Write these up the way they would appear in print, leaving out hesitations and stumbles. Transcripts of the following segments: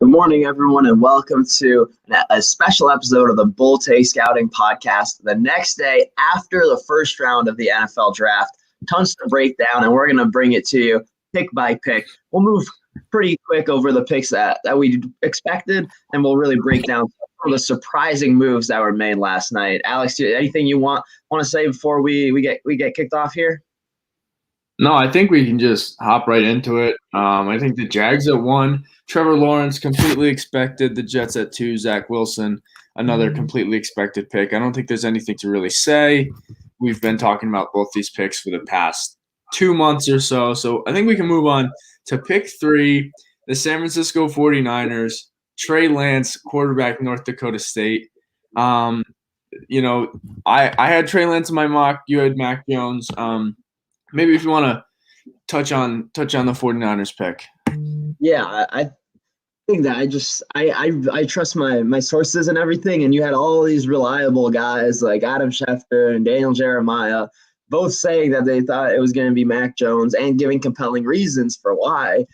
Good morning, everyone, and welcome to a special episode of the Bull Tay Scouting Podcast. The next day after the first round of the NFL Draft, tons to break down, and we're going to bring it to you pick by pick. We'll move pretty quick over the picks that we expected, and we'll really break down some of the surprising moves that were made last night. Alex, anything you want to say before we get kicked off here? No, I think we can just hop right into it. I think the Jags at 1, Trevor Lawrence completely expected. The Jets at 2, Zach Wilson, another completely expected pick. I don't think there's anything to really say. We've been talking about both these picks for the past 2 months or so. So I think we can move on to pick 3, the San Francisco 49ers, Trey Lance, quarterback, North Dakota State. I had Trey Lance in my mock. You had Mac Jones. Maybe if you want to touch on the 49ers pick. Yeah, I think that I trust my sources and everything, and you had all these reliable guys like Adam Schefter and Daniel Jeremiah both saying that they thought it was going to be Mac Jones and giving compelling reasons for why.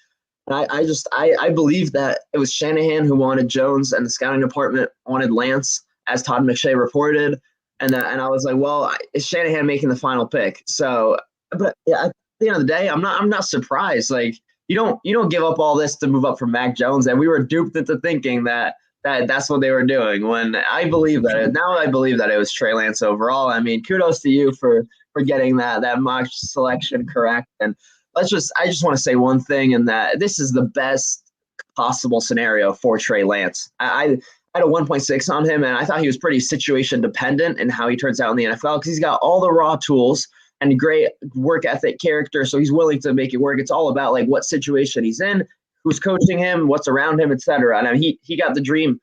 And I believe that it was Shanahan who wanted Jones and the scouting department wanted Lance, as Todd McShay reported. And I was like, well, is Shanahan making the final pick? So, but yeah, at the end of the day, I'm not surprised. Like you don't give up all this to move up from Mac Jones, and we were duped into thinking that's what they were doing. When I believe that it was Trey Lance overall. I mean, kudos to you for getting that mock selection correct. And I just want to say one thing, and that this is the best possible scenario for Trey Lance. I had a 1.6 on him, and I thought he was pretty situation dependent in how he turns out in the NFL because he's got all the raw tools and great work ethic character, so he's willing to make it work. It's all about like what situation he's in, who's coaching him, what's around him, etc. And I mean, he got the dream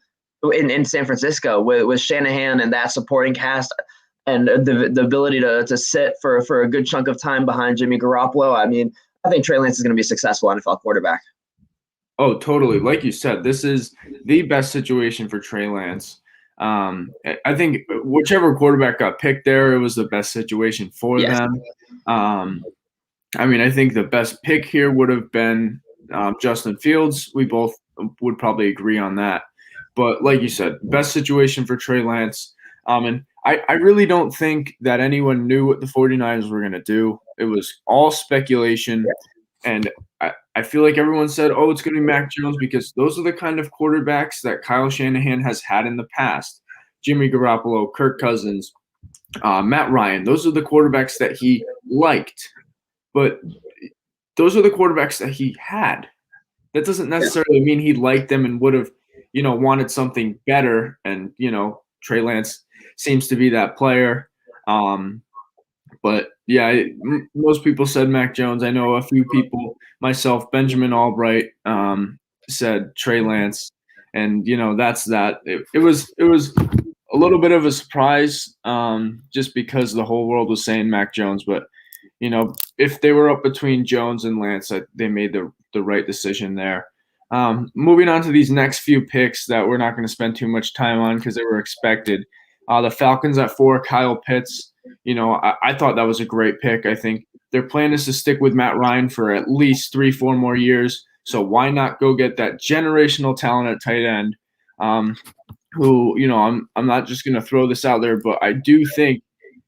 in San Francisco with Shanahan and that supporting cast and the ability to sit for a good chunk of time behind Jimmy Garoppolo. I mean, I think Trey Lance is going to be a successful NFL quarterback. Oh, totally. Like you said, this is the best situation for Trey Lance. I think whichever quarterback got picked there, it was the best situation for them. I mean, I think the best pick here would have been Justin Fields. We both would probably agree on that. But like you said, best situation for Trey Lance. And I really don't think that anyone knew what the 49ers were going to do. It was all speculation. And I feel like everyone said, oh, it's going to be Mac Jones because those are the kind of quarterbacks that Kyle Shanahan has had in the past. Jimmy Garoppolo, Kirk Cousins, Matt Ryan. Those are the quarterbacks that he liked. But those are the quarterbacks that he had. That doesn't necessarily mean he liked them and would have, wanted something better. And, Trey Lance seems to be that player. But, yeah, most people said Mac Jones. I know a few people, myself, Benjamin Albright, said Trey Lance. And, that's that. It was a little bit of a surprise just because the whole world was saying Mac Jones. But, if they were up between Jones and Lance, they made the right decision there. Moving on to these next few picks that we're not going to spend too much time on because they were expected. The Falcons at 4, Kyle Pitts. I thought that was a great pick. I think their plan is to stick with Matt Ryan for at least 3-4 more years. So why not go get that generational talent at tight end? Who, I'm not just going to throw this out there, but I do think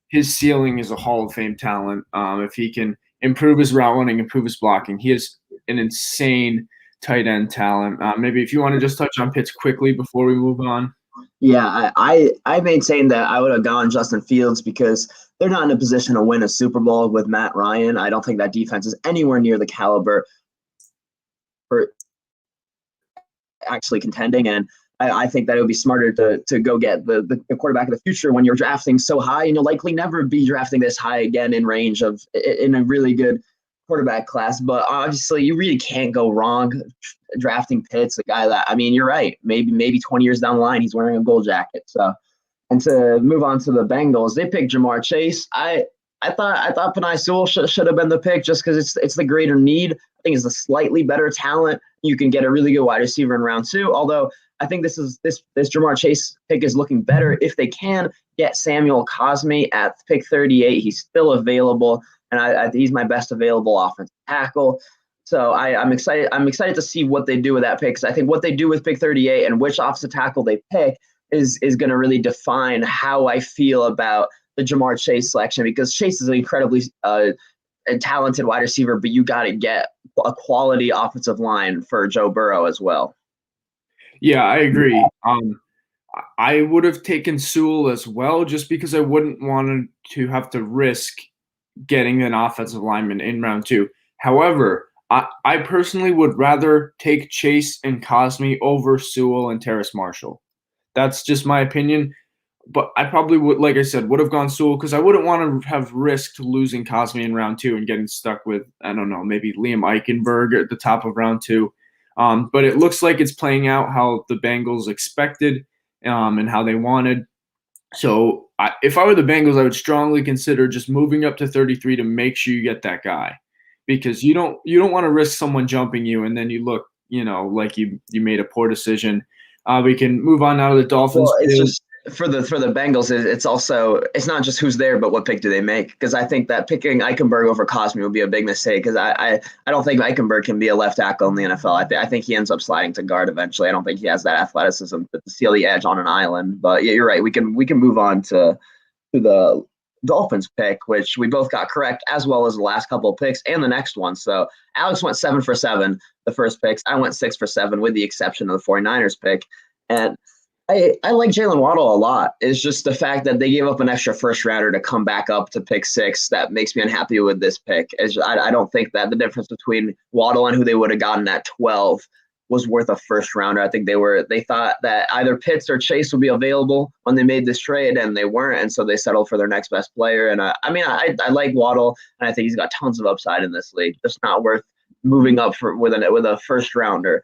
his ceiling is a Hall of Fame talent. If he can improve his route running, improve his blocking, he is an insane tight end talent. Maybe if you want to just touch on Pitts quickly before we move on. Yeah, I maintain that I would have gone Justin Fields because they're not in a position to win a Super Bowl with Matt Ryan. I don't think that defense is anywhere near the caliber for actually contending. And I think that it would be smarter to go get the quarterback of the future when you're drafting so high, and you'll likely never be drafting this high again in a really good quarterback class. But obviously you really can't go wrong drafting Pitts, a guy that, I mean, you're right. Maybe 20 years down the line, he's wearing a gold jacket. So, and to move on to the Bengals, they picked Jamar Chase. I thought Penei Sewell should have been the pick just because it's the greater need. I think it's a slightly better talent. You can get a really good wide receiver in round 2. Although I think this Jamar Chase pick is looking better if they can get Samuel Cosme at pick 38. He's still available, and he's my best available offensive tackle. So I'm excited. I'm excited to see what they do with that pick, because I think what they do with pick 38 and which offensive tackle they pick is going to really define how I feel about the Jamar Chase selection, because Chase is an incredibly a talented wide receiver, but you got to get a quality offensive line for Joe Burrow as well. Yeah, I agree. I would have taken Sewell as well, just because I wouldn't want to have to risk getting an offensive lineman in round 2. However, I personally would rather take Chase and Cosme over Sewell and Terrace Marshall. That's just my opinion. But I probably would, like I said, would have gone Sewell, because I wouldn't want to have risked losing Cosme in round 2 and getting stuck with, I don't know, maybe Liam Eichenberg at the top of round 2. But it looks like it's playing out how the Bengals expected and how they wanted. So if I were the Bengals, I would strongly consider just moving up to 33 to make sure you get that guy, because you don't want to risk someone jumping you and then you look, like you made a poor decision. We can move on now to the Dolphins. Well, it's just for the Bengals. It's not just who's there, but what pick do they make? Because I think that picking Eichenberg over Cosme would be a big mistake. Because I don't think Eichenberg can be a left tackle in the NFL. I think he ends up sliding to guard eventually. I don't think he has that athleticism to steal the edge on an island. But yeah, you're right. We can move on to the Dolphins pick, which we both got correct, as well as the last couple of picks and the next one. So Alex went 7 for 7 the first picks. I went 6 for 7 with the exception of the 49ers pick. And I like Jalen Waddle a lot. It's just the fact that they gave up an extra first rounder to come back up to pick 6 that makes me unhappy with this pick. I don't think that the difference between Waddle and who they would have gotten at 12 was worth a first rounder. I think they thought that either Pitts or Chase would be available when they made this trade, and they weren't, and so they settled for their next best player. And I like Waddle, and I think he's got tons of upside in this league. Just not worth moving up with a first rounder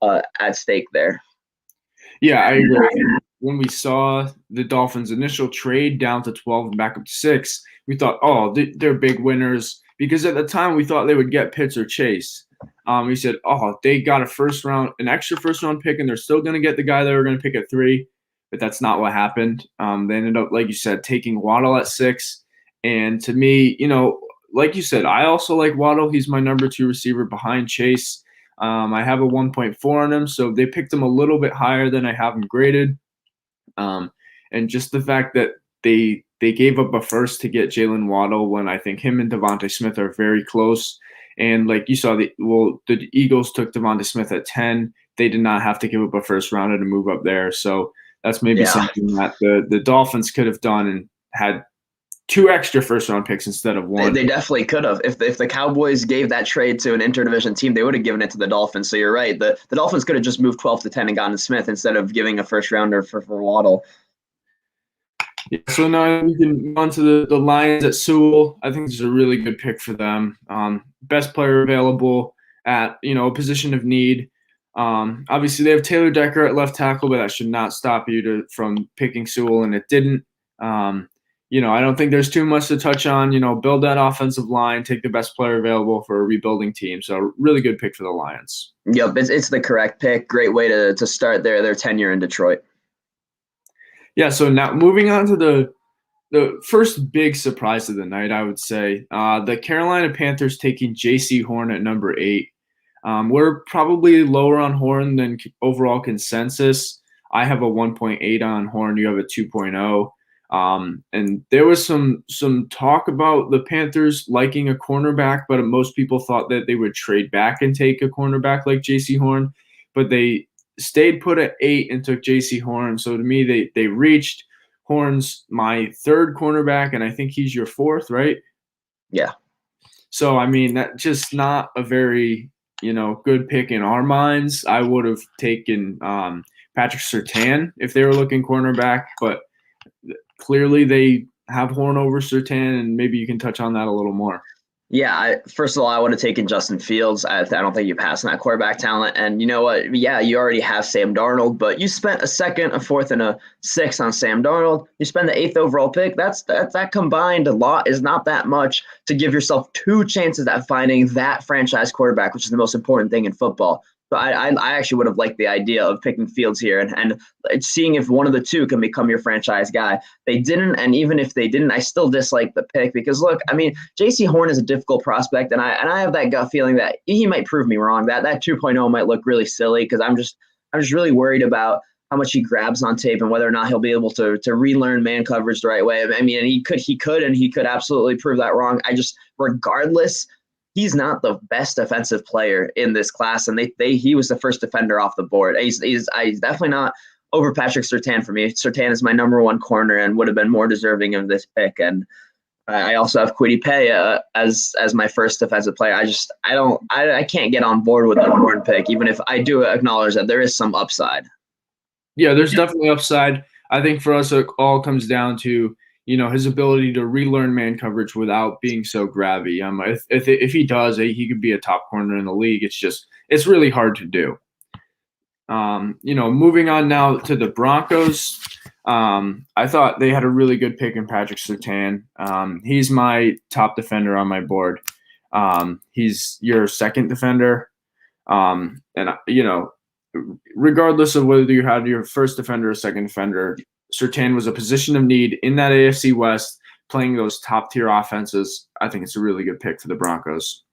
at stake there. Yeah, I agree. When we saw the Dolphins' initial trade down to 12 and back up to 6, we thought, oh, they're big winners, because at the time we thought they would get Pitts or Chase. We said, oh, they got an extra first round pick, and they're still going to get the guy they were going to pick at 3, but that's not what happened. They ended up, like you said, taking Waddle at 6. And to me, like you said, I also like Waddle. He's my number 2 receiver behind Chase. I have a 1.4 on him, so they picked him a little bit higher than I have him graded. And just the fact that they gave up a first to get Jalen Waddle, when I think him and Davonte Smith are very close. And like you saw, the Eagles took Davonte Smith at 10. They did not have to give up a first rounder to move up there. So that's maybe something that the Dolphins could have done and had 2 extra first-round picks instead of 1. They definitely could have. If the Cowboys gave that trade to an interdivision team, they would have given it to the Dolphins. So you're right. The Dolphins could have just moved 12 to 10 and gotten Smith instead of giving a first-rounder for Waddle. Yeah, so now we can move on to the Lions at Sewell. I think this is a really good pick for them. Best player available at a position of need. Obviously, they have Taylor Decker at left tackle, but that should not stop you from picking Sewell, and it didn't. I don't think there's too much to touch on. Build that offensive line, take the best player available for a rebuilding team. So really good pick for the Lions. Yep, it's the correct pick. Great way to start their tenure in Detroit. Yeah, so now moving on to the first big surprise of the night, I would say. The Carolina Panthers taking J.C. Horn at number 8. We're probably lower on Horn than overall consensus. I have a 1.8 on Horn. You have a 2.0. And there was some talk about the Panthers liking a cornerback, but most people thought that they would trade back and take a cornerback like J.C. Horn, but they stayed put at 8 and took J.C. Horn. So to me, they reached. Horn's my 3rd cornerback, and I think he's your 4th, right? Yeah. So, that's just not a very, good pick in our minds. I would have taken Patrick Surtain if they were looking cornerback, but clearly they have Horn over Surtain, and maybe you can touch on that a little more. Yeah, first of all, I would have taken Justin Fields. I don't think you pass on that quarterback talent. And you know what? Yeah, you already have Sam Darnold, but you spent a 2nd, a 4th, and a 6th on Sam Darnold. You spend the 8th overall pick. That combined a lot is not that much to give yourself 2 chances at finding that franchise quarterback, which is the most important thing in football. So I actually would have liked the idea of picking Fields here and seeing if one of the two can become your franchise guy. They didn't, and even if they didn't, I still dislike the pick because look, I mean, J.C. Horn is a difficult prospect, and I have that gut feeling that he might prove me wrong. That 2.0 might look really silly because I'm just really worried about how much he grabs on tape and whether or not he'll be able to relearn man coverage the right way. I mean, and he could absolutely prove that wrong. Regardless, he's not the best defensive player in this class, and he was the first defender off the board. He's definitely not over Patrick Surtain for me. Surtain is my number one corner and would have been more deserving of this pick. And I also have Kwity Paye as my first defensive player. I can't get on board with the Horn pick, even if I do acknowledge that there is some upside. Yeah, there's definitely upside. I think for us, it all comes down to his ability to relearn man coverage without being so grabby. If he does, he could be a top corner in the league. It's really hard to do. Moving on now to the Broncos. I thought they had a really good pick in Patrick Surtain. He's my top defender on my board. He's your second defender. And regardless of whether you had your first defender or second defender, Surtain was a position of need in that AFC West, playing those top-tier offenses. I think it's a really good pick for the Broncos.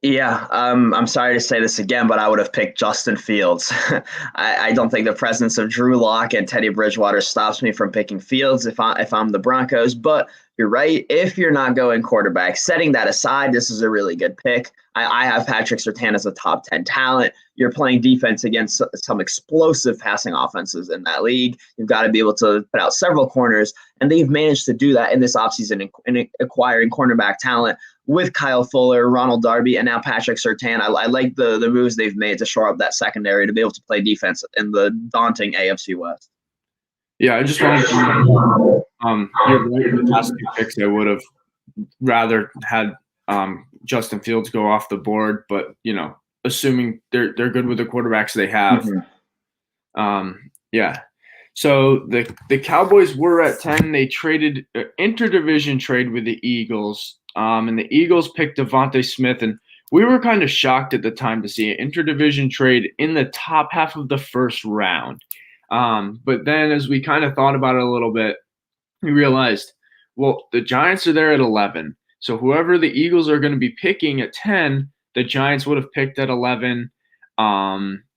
Yeah, I'm sorry to say this again, but I would have picked Justin Fields. I don't think the presence of Drew Lock and Teddy Bridgewater stops me from picking Fields if I'm the Broncos. But you're right. If you're not going quarterback, setting that aside, this is a really good pick. I have Patrick Surtain as a top 10 talent. You're playing defense against some explosive passing offenses in that league. You've got to be able to put out several corners, and they've managed to do that in this offseason in acquiring cornerback talent with Kyle Fuller, Ronald Darby, and now Patrick Surtain. I like the moves they've made to shore up that secondary to be able to play defense in the daunting AFC West. Yeah, I just wanted to you're right, the past two picks I would have rather had Justin Fields go off the board, but assuming they're good with the quarterbacks they have. Yeah. So the Cowboys were at 10. They traded interdivision trade with the Eagles. And the Eagles picked Davonte Smith, and we were kind of shocked at the time to see an interdivision trade in the top half of the first round. But then as we kind of thought about it a little bit, we realized, well, the Giants are there at 11. So whoever the Eagles are going to be picking at 10, the Giants would have picked at 11.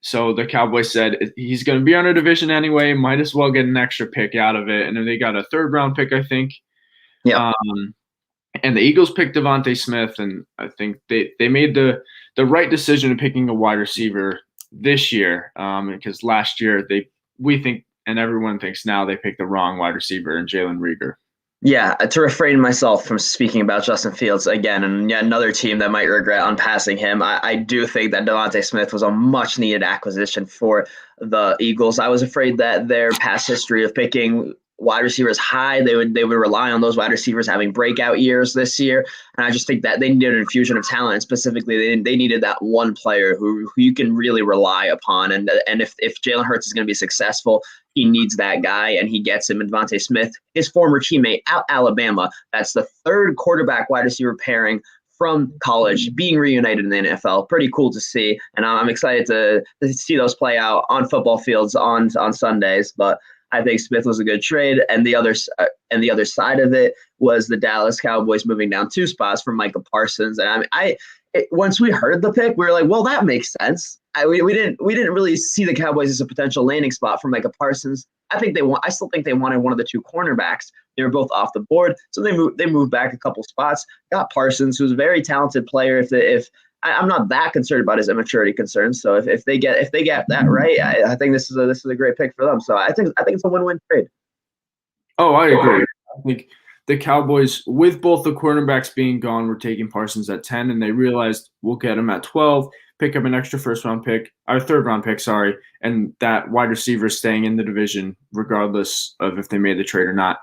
So the Cowboys said he's going to be on a division anyway, might as well get an extra pick out of it. And then they got a third-round pick, I think. Yeah. And the Eagles picked Davonte Smith, and I think they made the right decision in picking a wide receiver this year, because last year we think, and everyone thinks now, they picked the wrong wide receiver in Jalen Reagor. Yeah, to refrain myself from speaking about Justin Fields again, and yet another team that might regret unpassing him, I do think that Davonte Smith was a much-needed acquisition for the Eagles. I was afraid that their past history of picking wide receivers high, they would rely on those wide receivers having breakout years this year, and I just think that they needed an infusion of talent. Specifically, they needed that one player who you can really rely upon, and if Jalen Hurts is going to be successful, he needs that guy, and he gets him in Davonte Smith, his former teammate out Alabama. That's the third quarterback wide receiver pairing from college being reunited in the NFL. Pretty cool to see, and I'm excited to see those play out on football fields on Sundays. But I think Smith was a good trade, and the other side of it was the Dallas Cowboys moving down 2 spots from Micah Parsons. And once we heard the pick, we were like, well, that makes sense. We didn't really see the Cowboys as a potential landing spot for Micah Parsons. I still think they wanted one of the 2 cornerbacks. They were both off the board, so they moved back a couple spots. Got Parsons, who's a very talented player. I'm not that concerned about his immaturity concerns. So if they get that right, I think this is a great pick for them. So I think it's a win-win trade. Oh, I agree. I think the Cowboys, with both the cornerbacks being gone, were taking Parsons at 10, and they realized we'll get him at 12, pick up an extra third-round pick, and that wide receiver staying in the division regardless of if they made the trade or not.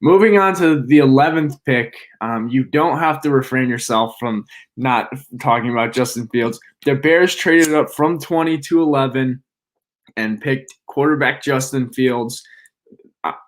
Moving on to the 11th pick, you don't have to refrain yourself from not talking about Justin Fields. The Bears traded up from 20 to 11 and picked quarterback Justin Fields.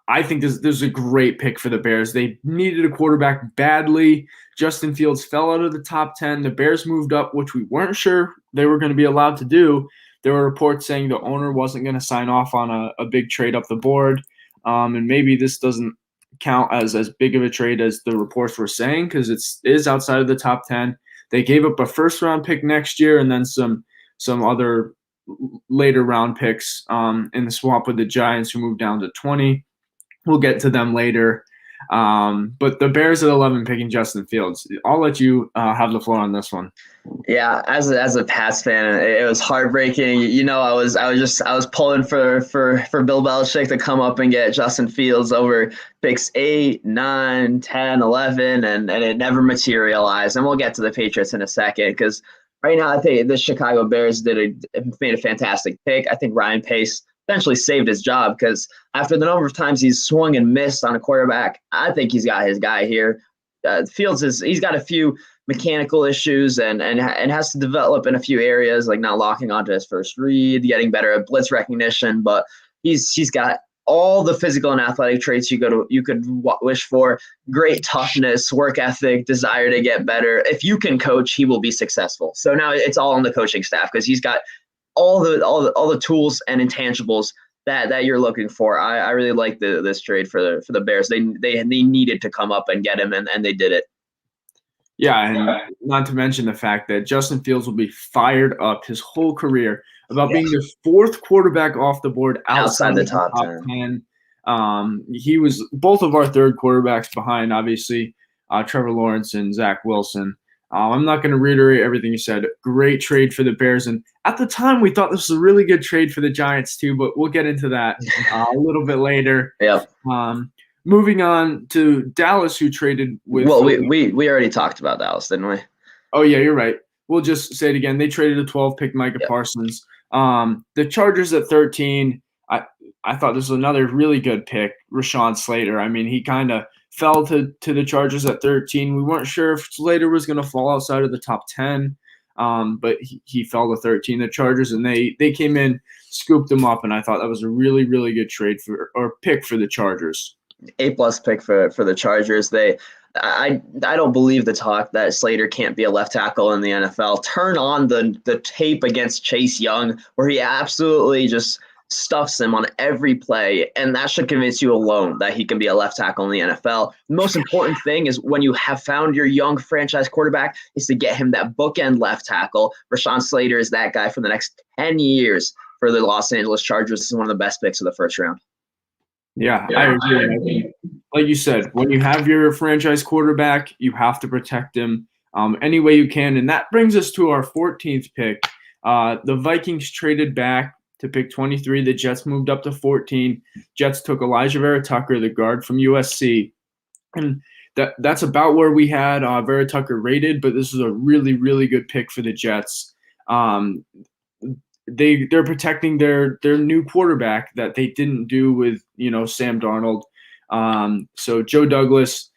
I think this is a great pick for the Bears. They needed a quarterback badly. Justin Fields fell out of the top 10. The Bears moved up, which we weren't sure they were going to be allowed to do. there were reports saying the owner wasn't going to sign off on a big trade up the board. And maybe this doesn't count as big of a trade as the reports were saying, because it is outside of the top 10. They gave up a first-round pick next year and then some other later round picks in the swap with the Giants, who moved down to 20. We'll get to them later. But the Bears at 11 picking Justin Fields. I'll let you have the floor on this one. Yeah, as a Pats fan, it was heartbreaking. I was pulling for Bill Belichick to come up and get Justin Fields over picks 8, 9, 10, 11, and it never materialized. And we'll get to the Patriots in a second, because right now I think the Chicago Bears made a fantastic pick. I think Ryan Pace essentially saved his job, because after the number of times he's swung and missed on a quarterback, I think he's got his guy here. Fields he's got a few mechanical issues and has to develop in a few areas, like not locking onto his first read, getting better at blitz recognition, but he's got all the physical and athletic traits you could wish for. Great toughness, work ethic, desire to get better. If you can coach, he will be successful. So now it's all on the coaching staff, because he's got all the tools and intangibles that you're looking for. I really like this trade for the Bears. They needed to come up and get him, and they did it. Yeah, and not to mention the fact that Justin Fields will be fired up his whole career about being the fourth quarterback off the board outside the top 10. He was both of our third quarterbacks behind, obviously, Trevor Lawrence and Zach Wilson. I'm not going to reiterate everything you said. Great trade for the Bears. And at the time, we thought this was a really good trade for the Giants too, but we'll get into that a little bit later. Yeah. Moving on to Dallas, who traded with – Well, we already talked about Dallas, didn't we? Oh, yeah, you're right. We'll just say it again. They traded a 12 pick Micah Parsons. The Chargers at 13, I thought this was another really good pick, Rashawn Slater. I mean, he kind of fell to the Chargers at 13. We weren't sure if Slater was going to fall outside of the top 10, but he fell to 13. The Chargers, and they came in, scooped him up, and I thought that was a really, really good pick for the Chargers. A+ pick for the Chargers. I don't believe the talk that Slater can't be a left tackle in the NFL. Turn on the tape against Chase Young, where he absolutely just stuffs him on every play, and that should convince you alone that he can be a left tackle in the NFL. The most important thing is, when you have found your young franchise quarterback, is to get him that bookend left tackle. Rashawn Slater is that guy for the next 10 years for the Los Angeles Chargers. This is one of the best picks of the first round. Yeah, I agree. Like you said, when you have your franchise quarterback, you have to protect him any way you can. And that brings us to our 14th pick. The Vikings traded back to pick 23. The Jets moved up to 14. Jets took Elijah Vera-Tucker, the guard from USC. And that's about where we had Vera-Tucker rated, but this is a really, really good pick for the Jets. They're protecting their new quarterback that they didn't do with Sam Darnold. So Joe Douglas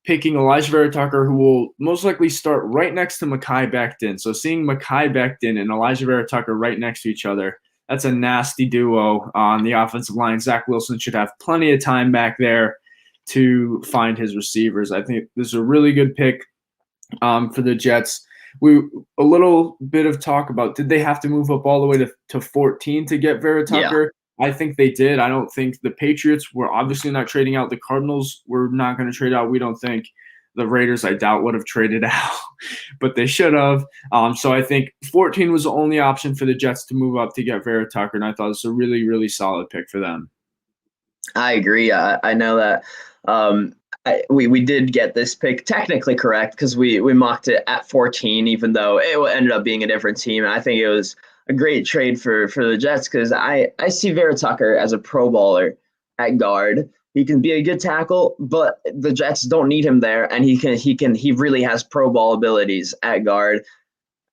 picking Elijah Vera-Tucker, who will most likely start right next to Mekhi Becton. So seeing Mekhi Becton and Elijah Vera-Tucker right next to each other, that's a nasty duo on the offensive line. Zach Wilson should have plenty of time back there to find his receivers. I think this is a really good pick for the Jets. A little bit of talk about, did they have to move up all the way to 14 to get Vera-Tucker? Yeah. I think they did. I don't think the Patriots were obviously not trading out. The Cardinals were not going to trade out. We don't think. The Raiders, I doubt, would have traded out, but they should have. So I think 14 was the only option for the Jets to move up to get Vera-Tucker, and I thought it was a really, really solid pick for them. I agree. I know that we did get this pick technically correct, because we mocked it at 14, even though it ended up being a different team. And I think it was a great trade for the Jets, because I see Vera-Tucker as a Pro Bowler at guard. He can be a good tackle, but the Jets don't need him there, and he really has Pro Bowl abilities at guard.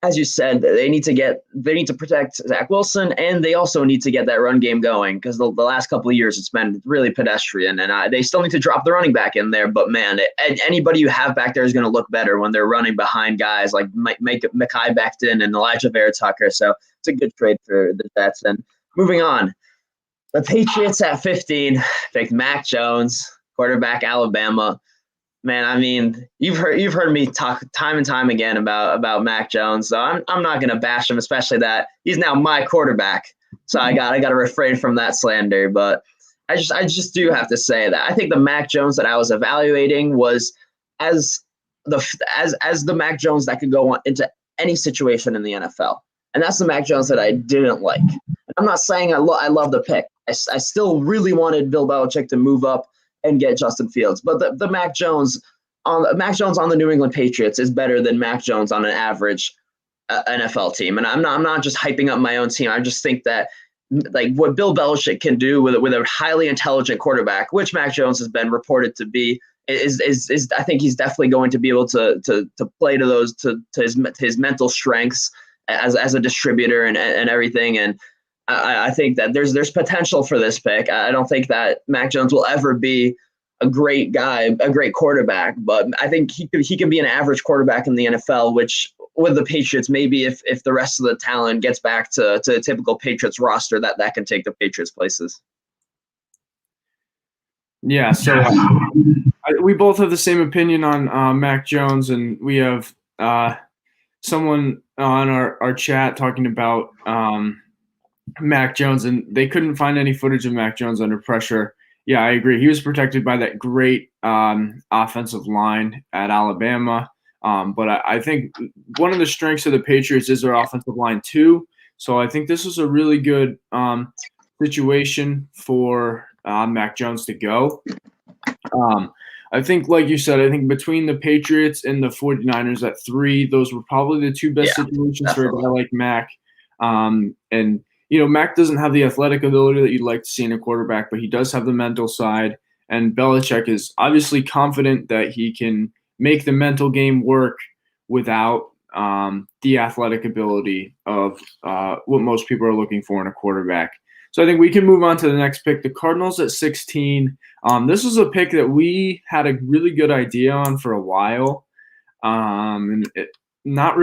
As you said, they need to protect Zach Wilson, and they also need to get that run game going, because the last couple of years it's been really pedestrian, and they still need to drop the running back in there. But man, anybody you have back there is going to look better when they're running behind guys like Mekhi Becton and Elijah Vera-Tucker. So it's a good trade for the Jets. And moving on, the Patriots at 15 picked Mac Jones, quarterback, Alabama. Man, I mean, you've heard me talk time and time again about Mac Jones, so I'm not gonna bash him, especially that he's now my quarterback. So I got to refrain from that slander. But I just do have to say that I think the Mac Jones that I was evaluating was as the Mac Jones that could go on into any situation in the NFL, and that's the Mac Jones that I didn't like. And I'm not saying I love the pick. I still really wanted Bill Belichick to move up and get Justin Fields. But the Mac Jones on the New England Patriots is better than Mac Jones on an average NFL team. And I'm not just hyping up my own team. I just think that like what Bill Belichick can do with a highly intelligent quarterback, which Mac Jones has been reported to be, is I think he's definitely going to be able to play to those to his mental strengths as a distributor and everything. And I think that there's potential for this pick. I don't think that Mac Jones will ever be a great guy, a great quarterback, but I think he can be an average quarterback in the NFL, which with the Patriots, maybe if the rest of the talent gets back to a typical Patriots roster, that can take the Patriots places. Yeah, so we both have the same opinion on Mac Jones, and we have someone on our chat talking about Mac Jones, and they couldn't find any footage of Mac Jones under pressure. Yeah, I agree. He was protected by that great offensive line at Alabama. But I think one of the strengths of the Patriots is their offensive line too. So I think this is a really good situation for Mac Jones to go. I think, like you said, I think between the Patriots and the 49ers at 3, those were probably the two best situations for a guy like Mac. And Mac doesn't have the athletic ability that you'd like to see in a quarterback, but he does have the mental side. And Belichick is obviously confident that he can make the mental game work without the athletic ability of what most people are looking for in a quarterback. So I think we can move on to the next pick, the Cardinals at 16. This was a pick that we had a really good idea on for a while. And not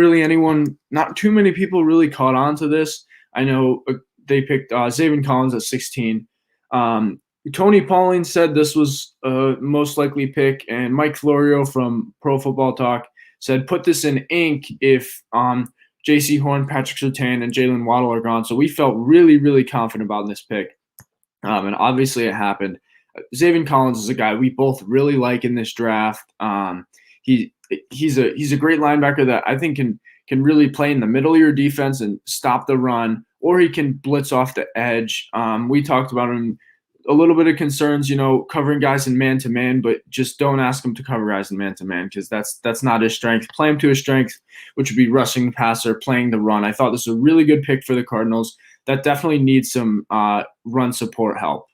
too many people really caught on to this. I know they picked Xavin Collins at 16. Tony Pauling said this was a most likely pick, and Mike Florio from Pro Football Talk said put this in ink if J.C. Horn, Patrick Surtain, and Jalen Waddle are gone. So we felt really, really confident about this pick, and obviously it happened. Xavin Collins is a guy we both really like in this draft. He's a great linebacker that I think can really play in the middle of your defense and stop the run, or he can blitz off the edge. We talked about him, a little bit of concerns, covering guys in man-to-man, but just don't ask him to cover guys in man-to-man because that's not his strength. Play him to his strength, which would be rushing the passer, playing the run. I thought this was a really good pick for the Cardinals that definitely needs some run support help.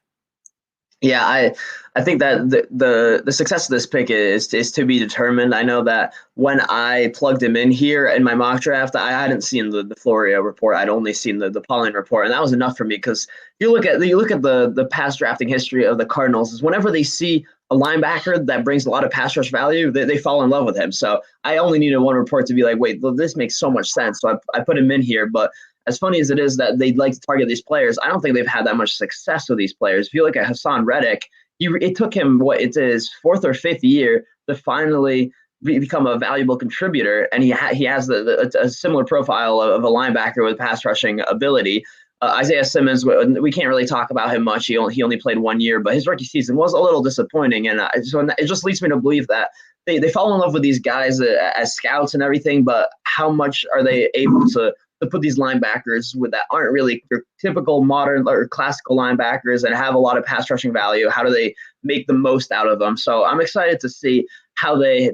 Yeah, I think that the success of this pick is to be determined. I know that when I plugged him in here in my mock draft, I hadn't seen the Florio report. I'd only seen the Pauling report, and that was enough for me because you look at the past drafting history of the Cardinals is whenever they see a linebacker that brings a lot of pass rush value, they fall in love with him. So I only needed one report to be like, wait, this makes so much sense. So I put him in here, but as funny as it is that they'd like to target these players, I don't think they've had that much success with these players. If you look at Hassan Reddick, it took him it's his 4th or 5th year to finally become a valuable contributor, and he has a similar profile of a linebacker with pass rushing ability. Isaiah Simmons, we can't really talk about him much. He only played 1 year, but his rookie season was a little disappointing, and it just leads me to believe that they fall in love with these guys as scouts and everything, but how much are they able to put these linebackers that aren't really your typical modern or classical linebackers and have a lot of pass rushing value? How do they make the most out of them? So I'm excited to see how they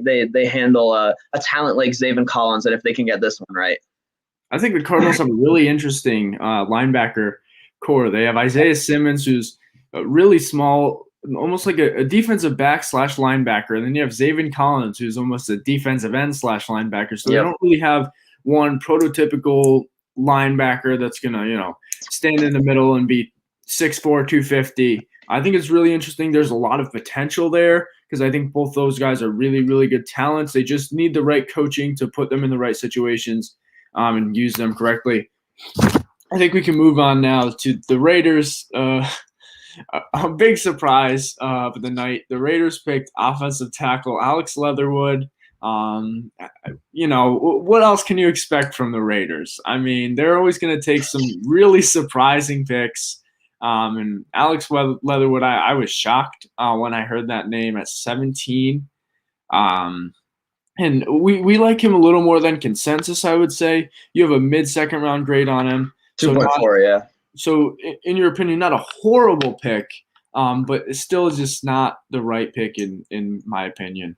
handle a talent like Xavin Collins and if they can get this one right. I think the Cardinals have a really interesting linebacker core. They have Isaiah Simmons, who's really small, almost like a defensive back / linebacker. And then you have Xavin Collins, who's almost a defensive end / linebacker. So They don't really have one prototypical linebacker that's going to, stand in the middle and be 6'4", 250. I think it's really interesting. There's a lot of potential there because I think both those guys are really, really good talents. They just need the right coaching to put them in the right situations and use them correctly. I think we can move on now to the Raiders. A big surprise for the night. The Raiders picked offensive tackle Alex Leatherwood. What else can you expect from the Raiders? I mean, they're always going to take some really surprising picks. And Alex Leatherwood, I was shocked when I heard that name at 17. And we like him a little more than consensus, I would say. You have a mid-second round grade on him. 2.4, yeah. So, in your opinion, not a horrible pick, but it's still just not the right pick in my opinion.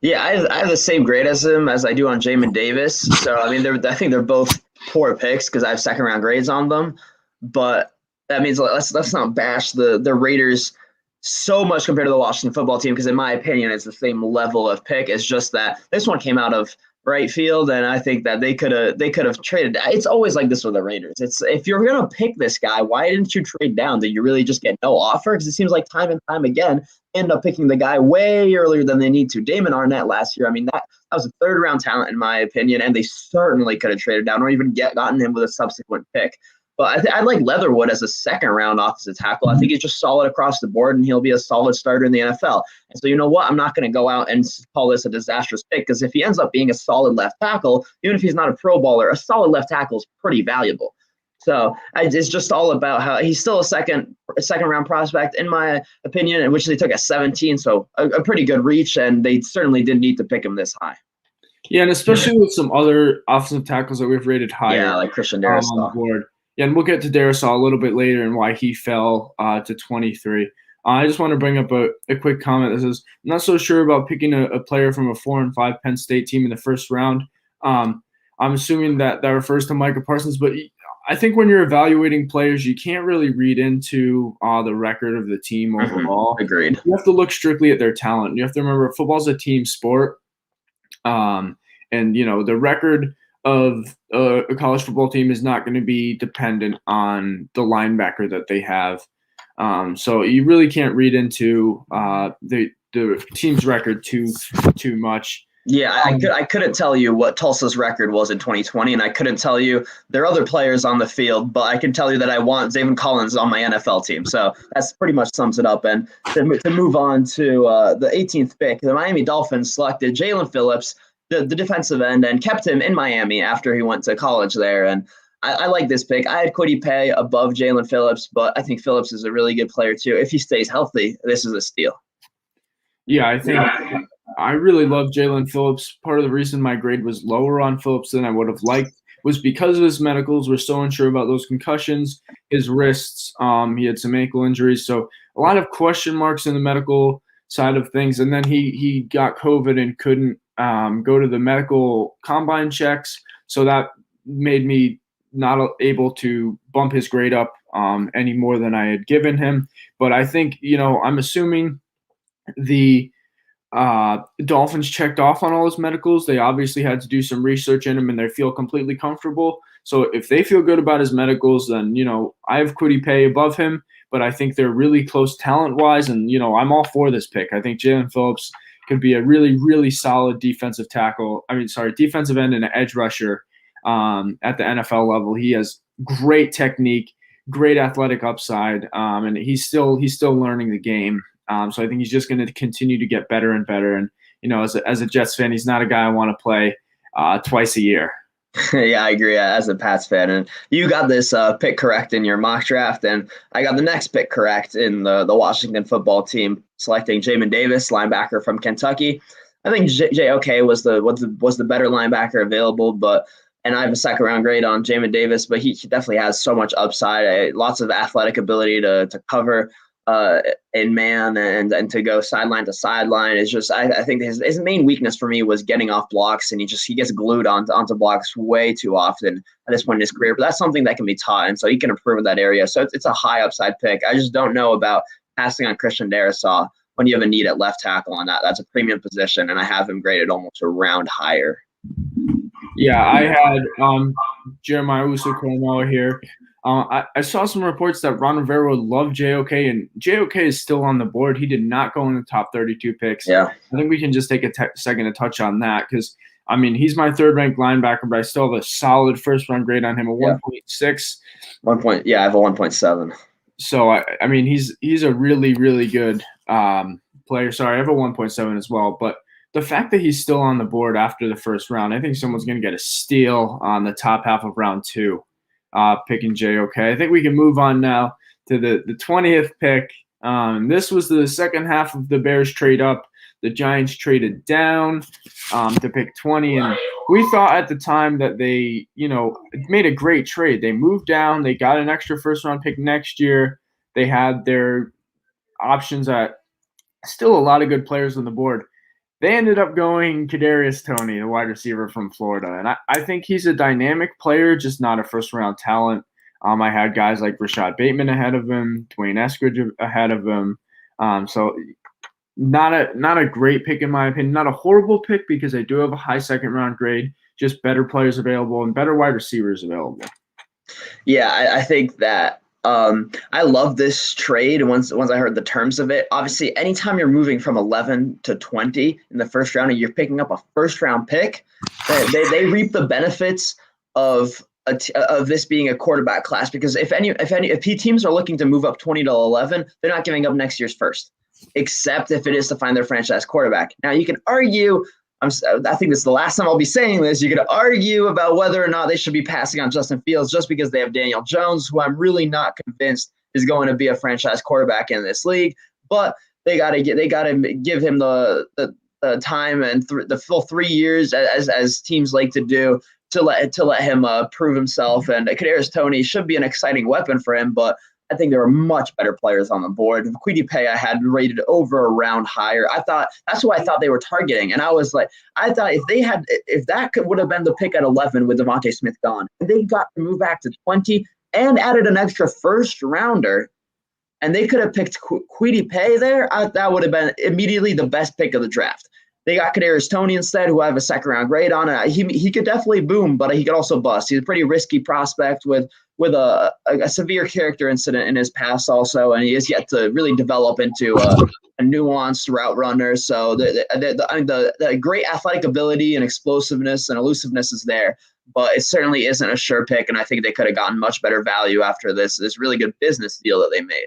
Yeah, I have the same grade as him as I do on Jamin Davis. So, I mean, I think they're both poor picks because I have second-round grades on them. But that means let's not bash the Raiders so much compared to the Washington football team because, in my opinion, it's the same level of pick. It's just that this one came out of right field, and I think that they could have traded. It's always like this with the Raiders. It's if you're gonna pick this guy, why didn't you trade down? Did you really just get no offer? Because it seems like time and time again, end up picking the guy way earlier than they need to. Damon Arnett last year, I mean that was a third-round talent in my opinion, and they certainly could have traded down or even gotten him with a subsequent pick. But I like Leatherwood as a second-round offensive tackle. I think he's just solid across the board, and he'll be a solid starter in the NFL. And so you know what? I'm not going to go out and call this a disastrous pick because if he ends up being a solid left tackle, even if he's not a pro bowler, a solid left tackle is pretty valuable. So it's just all about how he's still a second-round prospect, in my opinion, in which they took at 17. So a pretty good reach, and they certainly didn't need to pick him this high. Yeah, and especially with some other offensive tackles that we've rated higher. Yeah, like Christian Darrisaw on the board. Yeah, and we'll get to Darrisaw a little bit later and why he fell to 23. I just want to bring up a quick comment that says, I'm not so sure about picking a player from a 4-5 Penn State team in the first round. I'm assuming that refers to Micah Parsons, but I think when you're evaluating players, you can't really read into the record of the team overall. Agreed. You have to look strictly at their talent. You have to remember football's a team sport. And, the record of a college football team is not going to be dependent on the linebacker that they have. So you really can't read into the team's record too much. Yeah, I couldn't tell you what Tulsa's record was in 2020, and I couldn't tell you there are other players on the field, but I can tell you that I want Xavin Collins on my NFL team. So that's pretty much sums it up. And to move on to the 18th pick, the Miami Dolphins selected Jalen Phillips, the defensive end, and kept him in Miami after he went to college there. And I like this pick. I had Kwity Paye above Jalen Phillips, but I think Phillips is a really good player too. If he stays healthy, this is a steal. Yeah, I think I really love Jalen Phillips. Part of the reason my grade was lower on Phillips than I would have liked was because of his medicals. We're so unsure about those concussions, his wrists. He had some ankle injuries. So a lot of question marks in the medical side of things. And then he got COVID and couldn't go to the medical combine checks. So that made me not able to bump his grade up any more than I had given him. But I think, I'm assuming the Dolphins checked off on all his medicals. They obviously had to do some research in him, and they feel completely comfortable. So if they feel good about his medicals, then, I have Kwity Paye above him, but I think they're really close talent-wise, and, I'm all for this pick. I think Jalen Phillips could be a really, really solid defensive end and an edge rusher at the NFL level. He has great technique, great athletic upside, and he's still learning the game. So I think he's just going to continue to get better and better. And, as a Jets fan, he's not a guy I want to play twice a year. Yeah, I agree as a Pats fan. And you got this pick correct in your mock draft, and I got the next pick correct in the Washington football team, selecting Jamin Davis, linebacker from Kentucky. I think JOK was the better linebacker available, and I have a second-round grade on Jamin Davis, but he definitely has so much upside, lots of athletic ability to cover in man and to go sideline to sideline. Is just I think his main weakness for me was getting off blocks, and he gets glued onto blocks way too often at this point in his career. But that's something that can be taught, and so he can improve in that area. So it's a high upside pick. I just don't know about passing on Christian Darrisaw when you have a need at left tackle on that. That's a premium position, and I have him graded almost a round higher. Yeah, I had Jeremiah Usukuramawa here. I saw some reports that Ron Rivera would love JOK, and JOK is still on the board. He did not go in the top 32 picks. Yeah, I think we can just take a second to touch on that because, he's my third-ranked linebacker, but I still have a solid first-round grade on him, a 1.6. I have a 1.7. So I mean, he's a really, really good player. Sorry, I have a 1.7 as well, but the fact that he's still on the board after the first round, I think someone's going to get a steal on the top half of round 2, picking JOK. I think we can move on now to the 20th pick. This was the second half of the Bears trade up. The Giants traded down to pick 20, and we thought at the time that they, made a great trade. They moved down. They got an extra first-round pick next year. They had their options at still a lot of good players on the board. They ended up going Kadarius Toney, the wide receiver from Florida, and I think he's a dynamic player, just not a first-round talent. I had guys like Rashad Bateman ahead of him, Dwayne Eskridge ahead of him. So not a great pick in my opinion. Not a horrible pick because they do have a high second-round grade, just better players available and better wide receivers available. Yeah, I think that I love this trade. Once I heard the terms of it, obviously, anytime you're moving from 11 to 20 in the first round and you're picking up a first-round pick, they reap the benefits of this being a quarterback class, because if teams are looking to move up 20 to 11, they're not giving up next year's first, except if it is to find their franchise quarterback. Now you can argue, I think this is the last time I'll be saying this, you could argue about whether or not they should be passing on Justin Fields just because they have Daniel Jones, who I'm really not convinced is going to be a franchise quarterback in this league, but they got to give him the time and the full 3 years as teams like to do, to let him prove himself. And Kadarius Toney should be an exciting weapon for him, but I think there are much better players on the board. Kwity Paye I had rated over a round higher. I thought that's who I thought they were targeting, and I was like, I thought if that would have been the pick at 11 with Davonte Smith gone, and they got to move back to 20 and added an extra first rounder, and they could have picked Kwity Paye there, that would have been immediately the best pick of the draft. They got Kadarius Toney instead, who I have a second-round grade on. He could definitely boom, but he could also bust. He's a pretty risky prospect with a severe character incident in his past also, and he is yet to really develop into a nuanced route runner. So the great athletic ability and explosiveness and elusiveness is there, but it certainly isn't a sure pick, and I think they could have gotten much better value after this really good business deal that they made.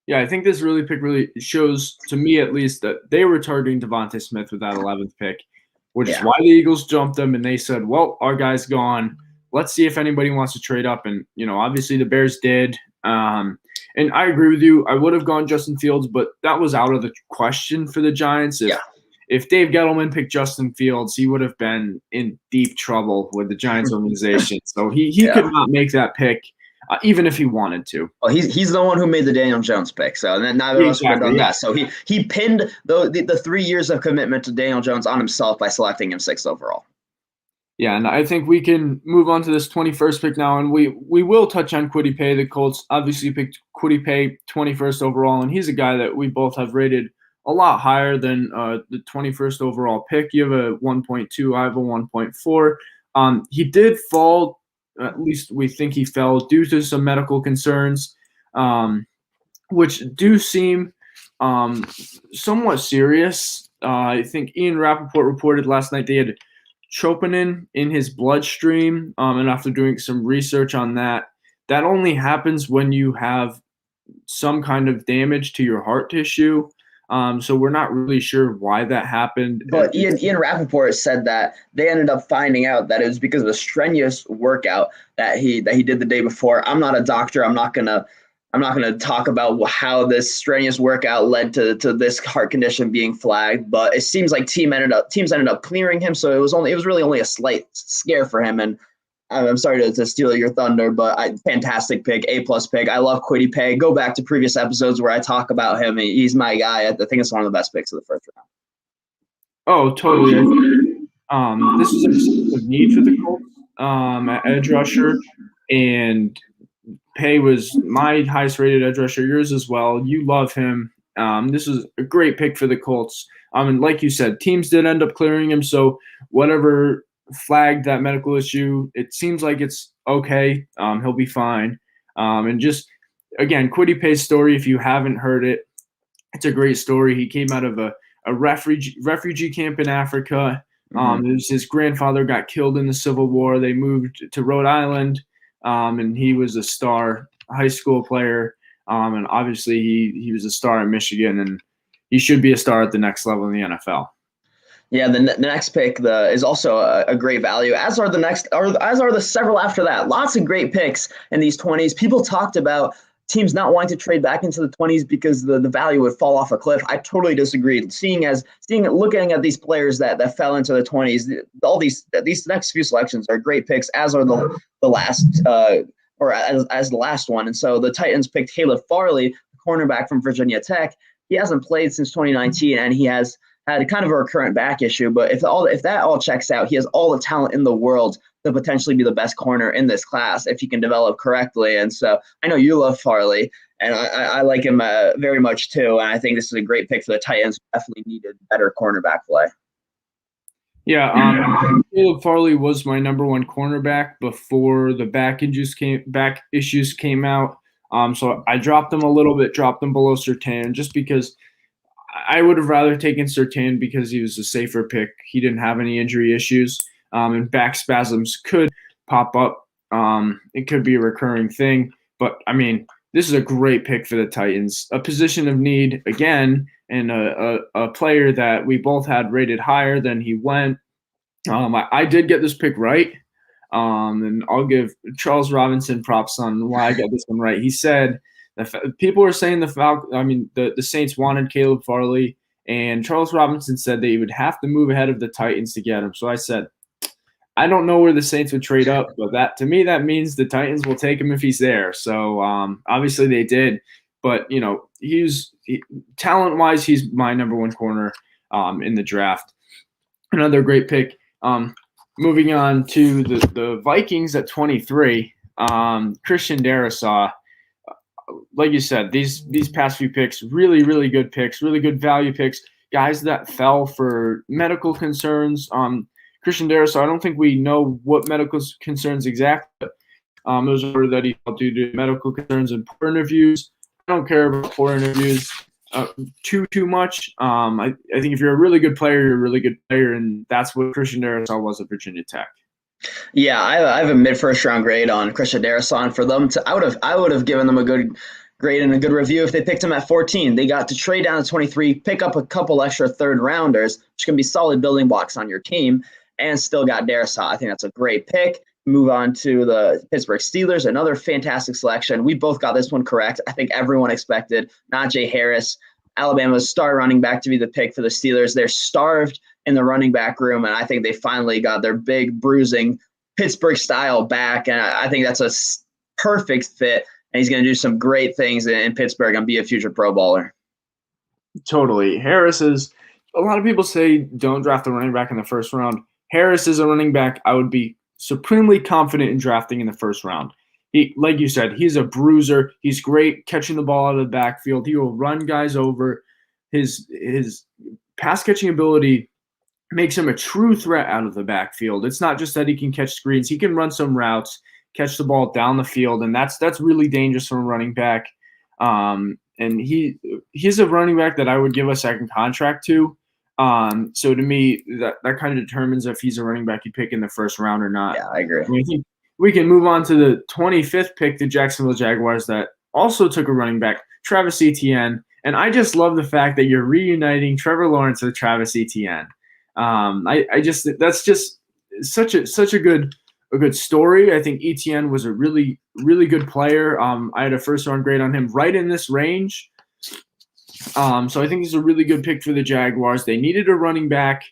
Yeah, I think this pick really shows, to me at least, that they were targeting Davonte Smith with that 11th pick, which is why the Eagles jumped them, and they said, well, our guy's gone. Let's see if anybody wants to trade up. And, obviously the Bears did. And I agree with you. I would have gone Justin Fields, but that was out of the question for the Giants. If Dave Gettleman picked Justin Fields, he would have been in deep trouble with the Giants organization. So he could not make that pick. Even if he wanted to. Well, he's the one who made the Daniel Jones pick, so then neither of us would have done that. So he pinned the 3 years of commitment to Daniel Jones on himself by selecting him 6th overall. Yeah, and I think we can move on to this 21st pick now, and we will touch on Kwity Paye. The Colts obviously picked Kwity Paye 21st overall, and he's a guy that we both have rated a lot higher than the 21st overall pick. You have a 1.2, I have a 1.4. He did fall. At least we think he fell due to some medical concerns, which do seem somewhat serious. I think Ian Rappaport reported last night they had troponin in his bloodstream, and after doing some research on that only happens when you have some kind of damage to your heart tissue. So we're not really sure why that happened. But Ian Rappaport said that they ended up finding out that it was because of a strenuous workout that he did the day before. I'm not a doctor. I'm not gonna talk about how this strenuous workout led to this heart condition being flagged. But it seems like teams ended up clearing him. So it was really only a slight scare for him. And I'm sorry to steal your thunder, but fantastic pick, A+ pick. I love Kwity Paye. Go back to previous episodes where I talk about him. He's my guy. I think it's one of the best picks of the first round. Oh, totally. This is a position of need for the Colts at edge rusher, and Paye was my highest rated edge rusher, yours as well. You love him. This is a great pick for the Colts. And like you said, teams did end up clearing him, so whatever flagged that medical issue, it seems like it's okay. He'll be fine. And just, again, Kwity Paye's story, if you haven't heard it, it's a great story. He came out of a refugee camp in Africa. His grandfather got killed in the Civil War. They moved to Rhode Island, and he was a star high school player. And obviously he was a star in Michigan, and he should be a star at the next level in the NFL. Yeah, the next pick is also a great value, as are the several after that. Lots of great picks in these 20s. People talked about teams not wanting to trade back into the 20s because the value would fall off a cliff. I totally disagreed. Looking at these players that fell into the 20s, all these next few selections are great picks, as are the last as the last one. And so the Titans picked Caleb Farley, cornerback from Virginia Tech. He hasn't played since 2019, and he has had kind of a recurrent back issue. But if that all checks out, he has all the talent in the world to potentially be the best corner in this class if he can develop correctly. And so I know you love Farley, and I like him very much too. And I think this is a great pick for the Titans. Definitely needed better cornerback play. Yeah, Caleb Farley was my number one cornerback before the back issues came out. So I dropped him a little bit, dropped him below Surtain, just because I would have rather taken Surtain because he was a safer pick. He didn't have any injury issues, and back spasms could pop up. It could be a recurring thing. But, I mean, this is a great pick for the Titans. A position of need, again, and a player that we both had rated higher than he went. I did get this pick right, and I'll give Charles Robinson props on why I got this one right. He said people were saying the Saints wanted Caleb Farley, and Charles Robinson said they would have to move ahead of the Titans to get him. So I said, I don't know where the Saints would trade up, but that means the Titans will take him if he's there. So obviously they did, but talent-wise, he's my number one corner in the draft. Another great pick. Moving on to the Vikings at 23, Christian Darrisaw. Like you said, these past few picks, really, really good picks, really good value picks, guys that fell for medical concerns. Christian Darrisaw, I don't think we know what medical concerns exactly, but it was reported that he fell due to medical concerns and poor interviews. I don't care about poor interviews too much. I think if you're a really good player, you're a really good player, and that's what Christian Darrisaw was at Virginia Tech. Yeah, I have a mid-first round grade on Christian Darrisaw, and for them I would have given them a good grade and a good review if they picked him at 14. They got to trade down to 23, pick up a couple extra third rounders, which can be solid building blocks on your team, and still got Darrisaw. I think that's a great pick. Move on to the Pittsburgh Steelers, another fantastic selection. We both got this one correct. I think everyone expected Najee Harris, Alabama's star running back, to be the pick for the Steelers. They're starved in the running back room, and I think they finally got their big, bruising Pittsburgh style back, and I think that's a perfect fit, and he's going to do some great things in Pittsburgh and be a future Pro Bowler. Totally. Harris is – a lot of people say don't draft a running back in the first round. Harris is a running back I would be supremely confident in drafting in the first round. He, like you said, he's a bruiser. He's great catching the ball out of the backfield. He will run guys over. His pass-catching ability makes him a true threat out of the backfield. It's not just that he can catch screens. He can run some routes, catch the ball down the field, and that's really dangerous from a running back. And he's a running back that I would give a second contract to. So to me, that kind of determines if he's a running back you pick in the first round or not. Yeah, I agree. I think we can move on to the 25th pick, the Jacksonville Jaguars, that also took a running back, Travis Etienne. And I just love the fact that you're reuniting Trevor Lawrence with Travis Etienne. That's just such a good story. I think Etienne was a really, really good player. I had a first round grade on him right in this range. So I think he's a really good pick for the Jaguars. They needed a running back,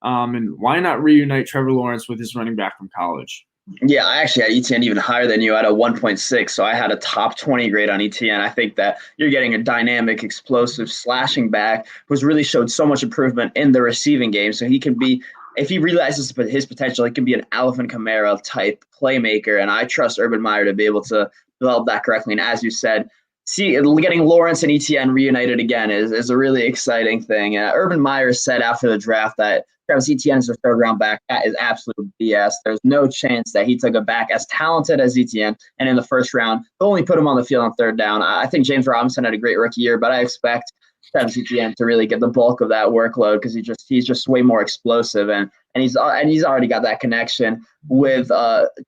and why not reunite Trevor Lawrence with his running back from college? Yeah, I actually had Etienne even higher than you. I had a 1.6, so I had a top 20 grade on Etienne. I think that you're getting a dynamic, explosive, slashing back who's really showed so much improvement in the receiving game. So he can be, if he realizes his potential, he can be an Alvin Kamara type playmaker. And I trust Urban Meyer to be able to develop that correctly. And as you said, getting Lawrence and Etienne reunited again is a really exciting thing. Urban Meyer said after the draft that Travis Etienne is a third-round back. That is absolute BS. There's no chance that he took a back as talented as Etienne, and in the first round, they'll only put him on the field on third down. I think James Robinson had a great rookie year, but I expect Travis Etienne to really get the bulk of that workload because he's just way more explosive and he's already got that connection with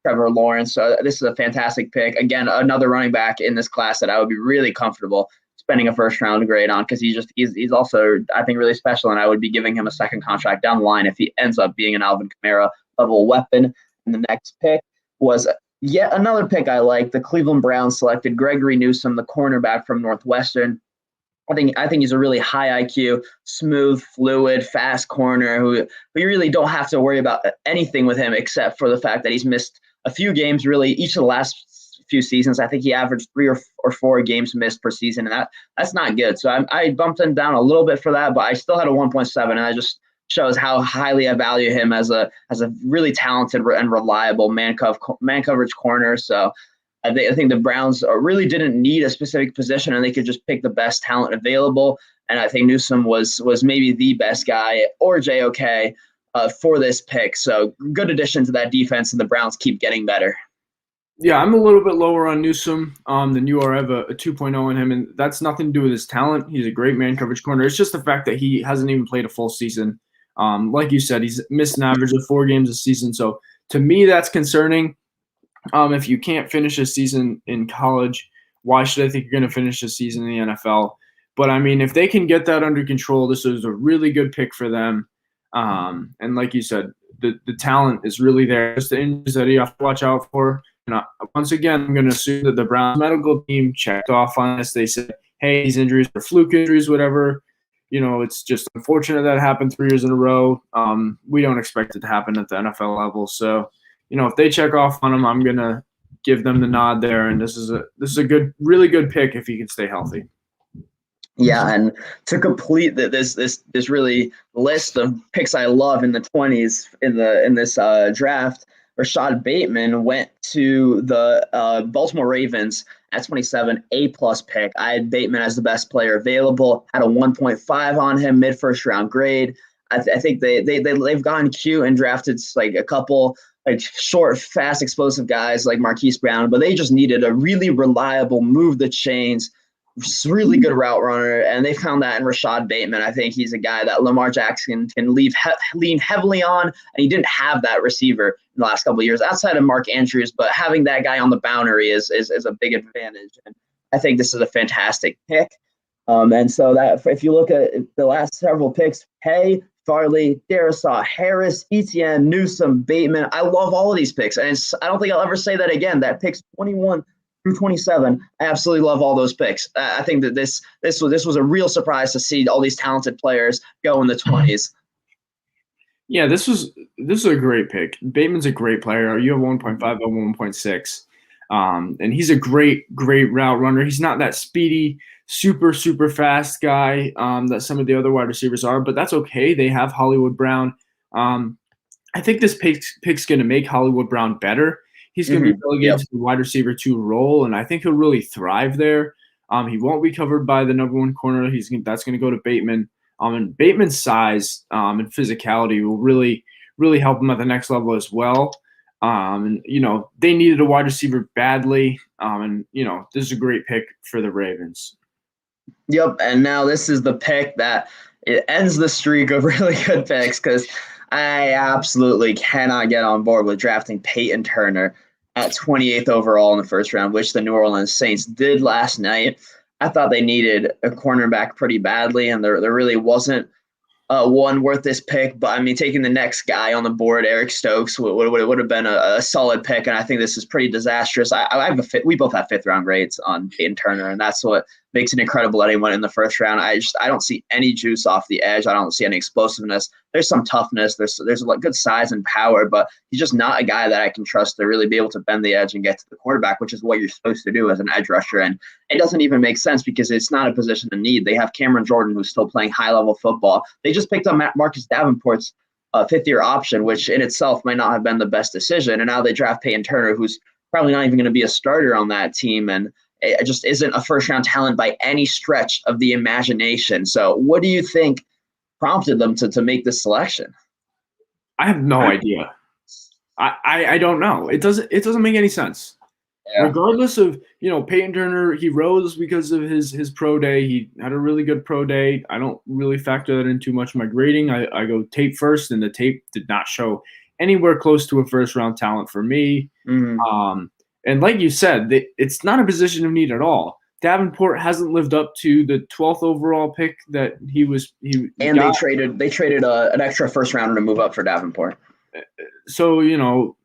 Trevor Lawrence. So this is a fantastic pick. Again, another running back in this class that I would be really comfortable spending a first round grade on because he's also, I think, really special, and I would be giving him a second contract down the line if he ends up being an Alvin Kamara level weapon. And the next pick was yet another pick I like. The Cleveland Browns selected Gregory Newsome, the cornerback from Northwestern. I think he's a really high IQ, smooth, fluid, fast corner who you really don't have to worry about anything with him except for the fact that he's missed a few games really each of the last few seasons. I think he averaged 3 or 4 games missed per season, and that's not good. So I bumped him down a little bit for that, but I still had a 1.7, and that just shows how highly I value him as a really talented and reliable man coverage corner. So I think the Browns really didn't need a specific position, and they could just pick the best talent available. And I think Newsome was maybe the best guy, or JOK, for this pick. So good addition to that defense, and the Browns keep getting better. Yeah, I'm a little bit lower on Newsome than you are. I have a 2.0 on him, and that's nothing to do with his talent. He's a great man coverage corner. It's just the fact that he hasn't even played a full season. Like you said, he's missed an average of 4 games a season. So to me, that's concerning. If you can't finish a season in college, why should I think you're going to finish a season in the NFL? But, I mean, if they can get that under control, this is a really good pick for them. And like you said, the talent is really there. Just the injuries that you have to watch out for. And once again, I'm going to assume that the Browns medical team checked off on this. They said, hey, these injuries are fluke injuries, whatever. You know, it's just unfortunate that it happened 3 years in a row. We don't expect it to happen at the NFL level. So, you know, if they check off on him, I'm gonna give them the nod there. And this is a good, really good pick if he can stay healthy. Yeah, and to complete this really list of picks I love in the 20s in this draft, Rashad Bateman went to the Baltimore Ravens at 27, A+ pick. I had Bateman as the best player available, had a 1.5 on him, mid first round grade. I think they've gone cute and drafted like a couple like short, fast, explosive guys like Marquise Brown, but they just needed a really reliable, move the chains, really good route runner, and they found that in Rashad Bateman. I think he's a guy that Lamar Jackson can lean heavily on, and he didn't have that receiver in the last couple of years outside of Mark Andrews, but having that guy on the boundary is a big advantage, and I think this is a fantastic pick. And so that if you look at the last several picks, Farley, Darrisaw, Harris, Etienne, Newsome, Bateman. I love all of these picks. And I don't think I'll ever say that again. That picks 21 through 27. I absolutely love all those picks. I think that this was a real surprise to see all these talented players go in the 20s. Yeah, this is a great pick. Bateman's a great player. You have 1.5 or 1.6. And he's a great route runner. He's not that speedy, super fast guy that some of the other wide receivers are, but that's okay. They have Hollywood Brown. I think this pick's going to make Hollywood Brown better. He's going to be relegated to the wide receiver 2 role, and I think he'll really thrive there. He won't be covered by the number 1 corner. That's going to go to Bateman. And Bateman's size and physicality will really help him at the next level as well. And, you know, they needed a wide receiver badly. And, you know, this is a great pick for the Ravens. Yep. And now this is the pick that it ends the streak of really good picks because I absolutely cannot get on board with drafting Peyton Turner at 28th overall in the first round, which the New Orleans Saints did last night. I thought they needed a cornerback pretty badly, and there really wasn't one worth this pick. But I mean, taking the next guy on the board, Eric Stokes, would have been a solid pick, and I think this is pretty disastrous. We both have 5th round grades on Peyton Turner, and that's what makes it incredible that he went in the first round. I don't see any juice off the edge. I don't see any explosiveness. There's some toughness. There's a good size and power, but he's just not a guy that I can trust to really be able to bend the edge and get to the quarterback, which is what you're supposed to do as an edge rusher. And it doesn't even make sense because it's not a position of need. They have Cameron Jordan, who's still playing high-level football. They just picked up Marcus Davenport's 5th-year option, which in itself might not have been the best decision. And now they draft Peyton Turner, who's probably not even going to be a starter on that team. And it just isn't a first-round talent by any stretch of the imagination. So what do you think prompted them to make this selection? I have no idea. I don't know. It doesn't make any sense. regardless of, Peyton Turner, he rose because of his pro day. He had a really good pro day. I don't really factor that in too much in my grading. I go tape first, and the tape did not show anywhere close to a first-round talent for me. Mm-hmm. And like you said, it's not a position of need at all. Davenport hasn't lived up to the 12th overall pick that he and got. They traded an extra first rounder to move up for Davenport. So,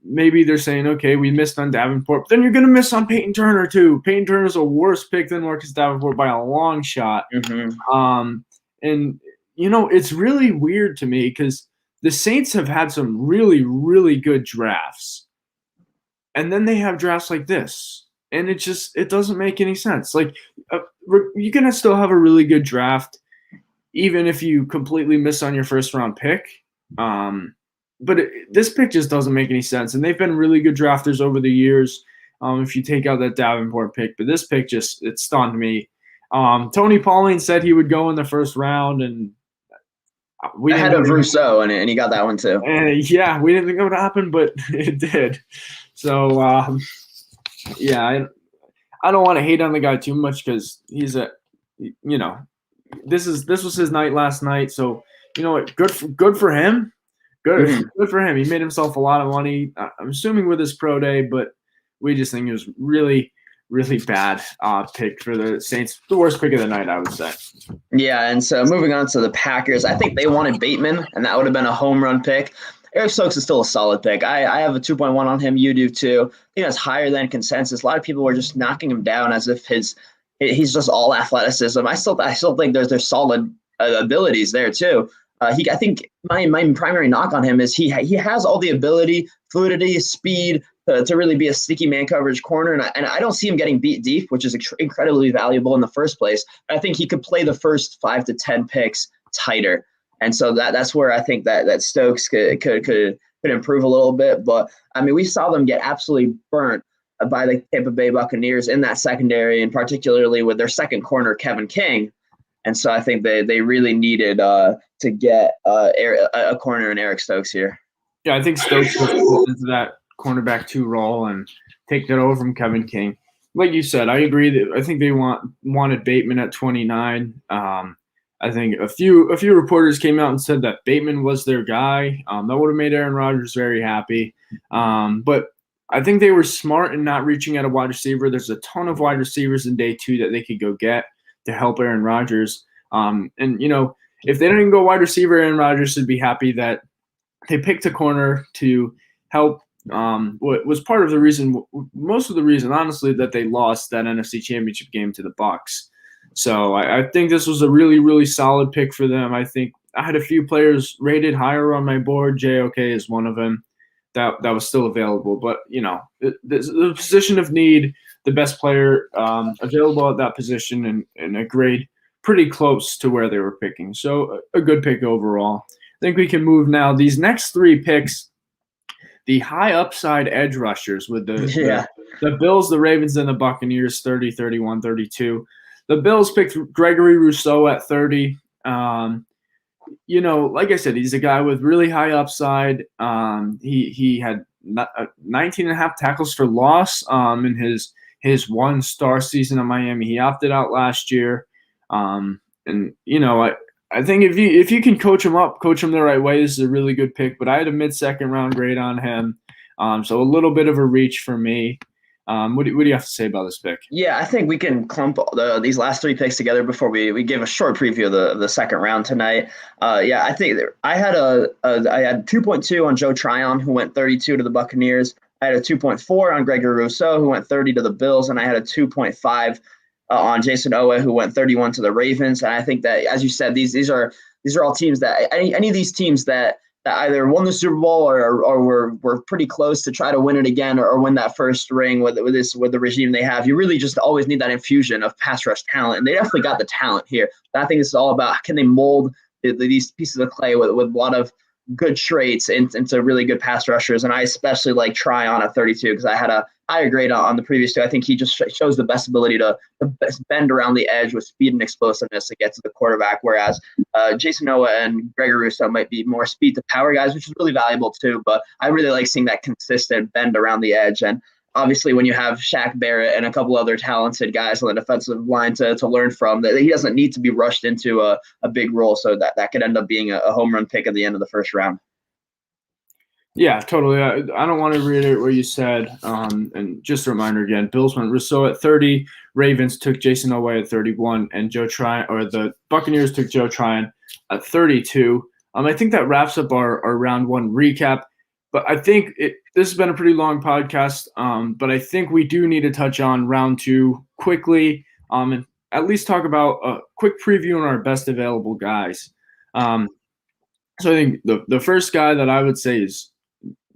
maybe they're saying, okay, we missed on Davenport, but then you're going to miss on Peyton Turner too. Peyton Turner's a worse pick than Marcus Davenport by a long shot. Mm-hmm. And, it's really weird to me because the Saints have had some really, really good drafts. And then they have drafts like this. And it doesn't make any sense. Like, you're going to still have a really good draft, even if you completely miss on your first round pick. But this pick just doesn't make any sense. And they've been really good drafters over the years, if you take out that Davenport pick. But this pick it stunned me. Tony Pauline said he would go in the first round, and we had of Rousseau, and he got that one too. Yeah, we didn't think it would happen, but it did. So, I don't want to hate on the guy too much because he's this was his night last night. So, good for him. Good for him. He made himself a lot of money, I'm assuming with his pro day, but we just think it was really, really bad pick for the Saints. The worst pick of the night, I would say. Yeah, and so moving on to the Packers, I think they wanted Bateman, and that would have been a home run pick. Eric Stokes is still a solid pick. I have a 2.1 on him. You do too. I think that's higher than consensus. A lot of people were just knocking him down as if he's just all athleticism. I still think there's solid abilities there too. I think my primary knock on him is he has all the ability, fluidity, speed to really be a sticky man coverage corner, and I don't see him getting beat deep, which is incredibly valuable in the first place. I think he could play the first 5 to 10 picks tighter, and so that's where I think that Stokes could improve a little bit. But I mean, we saw them get absolutely burnt by the Tampa Bay Buccaneers in that secondary, and particularly with their second corner, Kevin King. And so I think they really needed to get a corner in Eric Stokes here. Yeah, I think Stokes goes into that cornerback 2 role and take that over from Kevin King. Like you said, I agree. I think they wanted Bateman at 29. I think a few reporters came out and said that Bateman was their guy. That would have made Aaron Rodgers very happy. But I think they were smart in not reaching at a wide receiver. There's a ton of wide receivers in day 2 that they could go get to help Aaron Rodgers. And, if they didn't go wide receiver, Aaron Rodgers would be happy that they picked a corner to help. What was part of the reason, most of the reason, honestly, that they lost that NFC Championship game to the Bucs. So I think this was a really, really solid pick for them. I think I had a few players rated higher on my board. JOK is one of them that was still available. But, the position of need, the best player available at that position and a grade pretty close to where they were picking. So a good pick overall. I think we can move now. These next 3 picks, the high upside edge rushers with the Bills, the Ravens, and the Buccaneers, 30, 31, 32. The Bills picked Gregory Rousseau at 30. Like I said, he's a guy with really high upside. He had 19 and a half tackles for loss in his 1-star season at Miami. He opted out last year. I think if you can coach him the right way, this is a really good pick. But I had a mid-second round grade on him, so a little bit of a reach for me. What do you have to say about this pick? Yeah, I think we can clump these last 3 picks together before we give a short preview of the second round tonight. I think I had I had 2.2 on Joe Tryon, who went 32 to the Buccaneers. I had a 2.4 on Gregory Rousseau, who went 30 to the Bills, and I had a 2.5 on Jason Owe, who went 31 to the Ravens. And I think that, as you said, these are all teams that any of these teams that either won the Super Bowl or were pretty close to try to win it again or win that first ring with the regime they have. You really just always need that infusion of pass rush talent, and they definitely got the talent here. But I think this is all about, can they mold these pieces of clay with a lot of good traits into really good pass rushers. And I especially like Tryon at 32 because I had a higher grade on the previous 2. I think he just shows the best ability to bend around the edge with speed and explosiveness to get to the quarterback, whereas Jason Owe and Gregory Rousseau might be more speed to power guys, which is really valuable too. But I really like seeing that consistent bend around the edge. And obviously when you have Shaq Barrett and a couple other talented guys on the defensive line to learn from, that he doesn't need to be rushed into a big role. So that could end up being a home run pick at the end of the first round. Yeah, totally. I don't want to reiterate what you said. And just a reminder again, Bills went Rousseau at 30, Ravens took Jason Oweh at 31, and the Buccaneers took Joe Tryon at 32. I think that wraps up our round one recap. But I think this has been a pretty long podcast. But I think we do need to touch on round two quickly, and at least talk about a quick preview on our best available guys. So I think the first guy that I would say is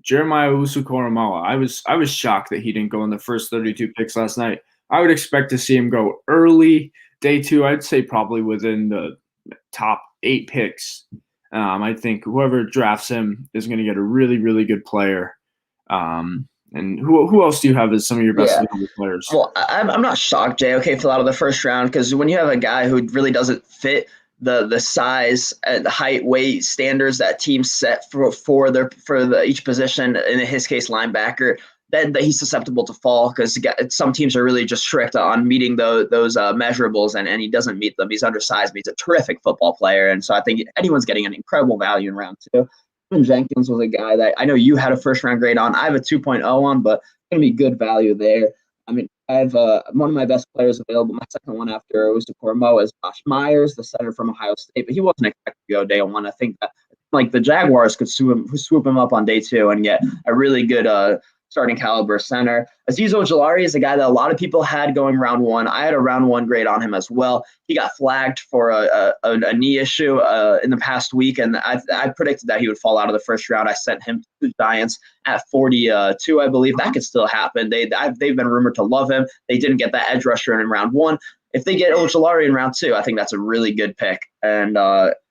Jeremiah Usukuramawa. I was shocked that he didn't go in the first 32 picks last night. I would expect to see him go early, day two. I'd say probably within the top 8 picks. I think whoever drafts him is going to get a really, really good player. And who else do you have as some of your best players? Well, I'm not shocked, Jay. Okay, fell out of the first round, because when you have a guy who really doesn't fit the size and the height, weight standards that teams set for each position, in his case linebacker, that he's susceptible to fall, because some teams are really just strict on meeting those measurables, and he doesn't meet them. He's undersized, but he's a terrific football player, and so I think anyone's getting an incredible value in round two. Jenkins was a guy that I know you had a first round grade on. I have a 2.0 on, but going to be good value there. I mean, I have one of my best players available. My second one after Usukuramawa is Josh Myers, the center from Ohio State, but he wasn't expected to go day one. I think that the Jaguars could swoop him up on day two and get a really good starting caliber center. Azizo Jalari is a guy that a lot of people had going round one. I had a round one grade on him as well. He got flagged for a knee issue in the past week, and I predicted that he would fall out of the first round. I sent him to the Giants at 42, I believe. That could still happen. They've been rumored to love him. They didn't get that edge rusher in round one. If they get Jalari in round two, I think that's a really good pick. And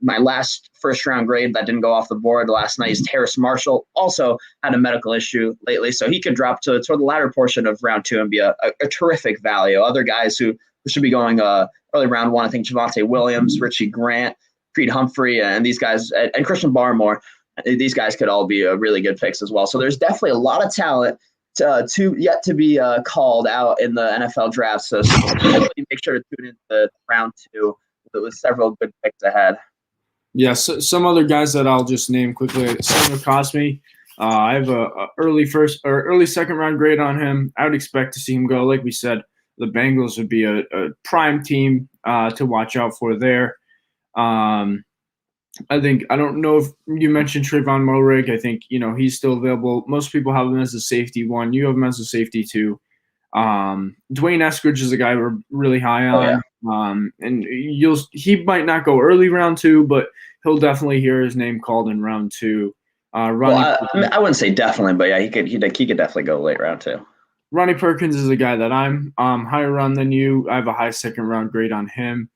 my last first round grade that didn't go off the board last night is Terrace Marshall. Also had a medical issue lately, so he could drop toward the latter portion of round two and be a terrific value. Other guys who should be going early round one, I think Javonte Williams, Richie Grant, Creed Humphrey, and these guys, and Christian Barmore. These guys could all be really good picks as well. So there's definitely a lot of talent yet to be called out in the NFL draft. So definitely make sure to tune into round two. There was several good picks ahead. Yeah, so some other guys that I'll just name quickly. Samuel Cosme. I have a early second round grade on him. I would expect to see him go. Like we said, the Bengals would be a prime team to watch out for there. I don't know if you mentioned Trayvon Mulrig. I think, he's still available. Most people have him as a safety one. You have him as a safety two. Dwayne Eskridge is a guy we're really high on. And he might not go early round two, but he'll definitely hear his name called in round two. I wouldn't say definitely, but yeah, he could definitely go late round two. Ronnie Perkins is a guy that I'm higher on than you. I have a high second round grade on him.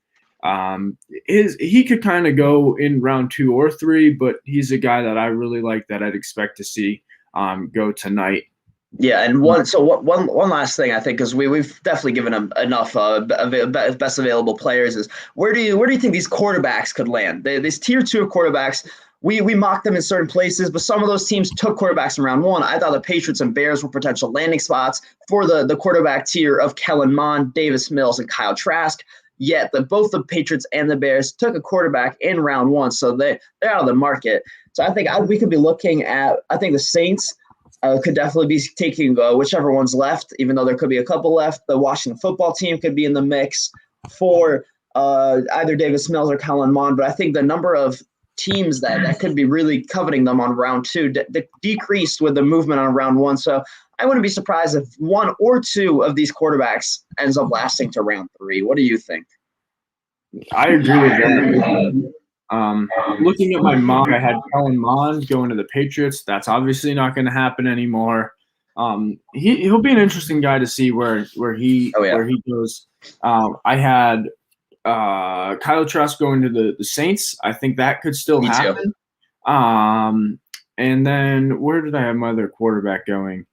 He could kind of go in round 2 or 3, but he's a guy that I really like that I'd expect to see go tonight. Yeah, and one last thing I think, because we've definitely given him enough best available players, is where do you think these quarterbacks could land? These tier 2 quarterbacks, we mocked them in certain places, but some of those teams took quarterbacks in round 1. I thought the Patriots and Bears were potential landing spots for the quarterback tier of Kellen Mond, Davis Mills, and Kyle Trask. Yet both the Patriots and the Bears took a quarterback in round 1, so they're out of the market. So I think we could be looking at – I think the Saints could definitely be taking whichever one's left, even though there could be a couple left. The Washington football team could be in the mix for either Davis Mills or Kellen Mond, but I think the number of teams that could be really coveting them on round 2 decreased with the movement on round 1. So I wouldn't be surprised if 1 or 2 of these quarterbacks ends up lasting to round 3. What do you think? I agree with that. Looking at my mock, I had Kellen Mond going to the Patriots. That's obviously not going to happen anymore. He'll be an interesting guy to see where he goes. I had Kyle Trask going to the Saints. I think that could still happen. And then where did I have my other quarterback going?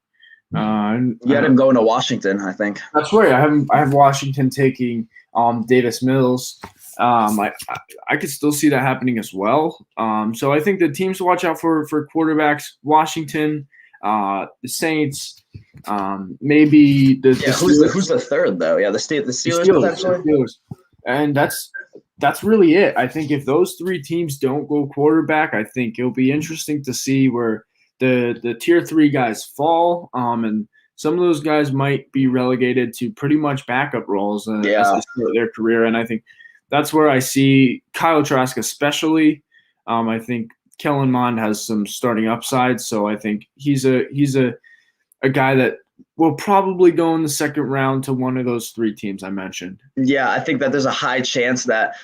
You had him going to Washington, I think. That's right. I have Washington taking Davis Mills. I could still see that happening as well. So I think the teams to watch out for quarterbacks, Washington, the Saints, maybe the who's the third though? Yeah, the Steelers potentially. The Steelers. And that's really it. I think if those three teams don't go quarterback, I think it'll be interesting to see where the tier 3 guys fall. And some of those guys might be relegated to pretty much backup roles as they start their career. And I think that's where I see Kyle Trask especially. I think Kellen Mond has some starting upside, so I think he's a guy that will probably go in the second round to one of those three teams I mentioned. Yeah, I think that there's a high chance that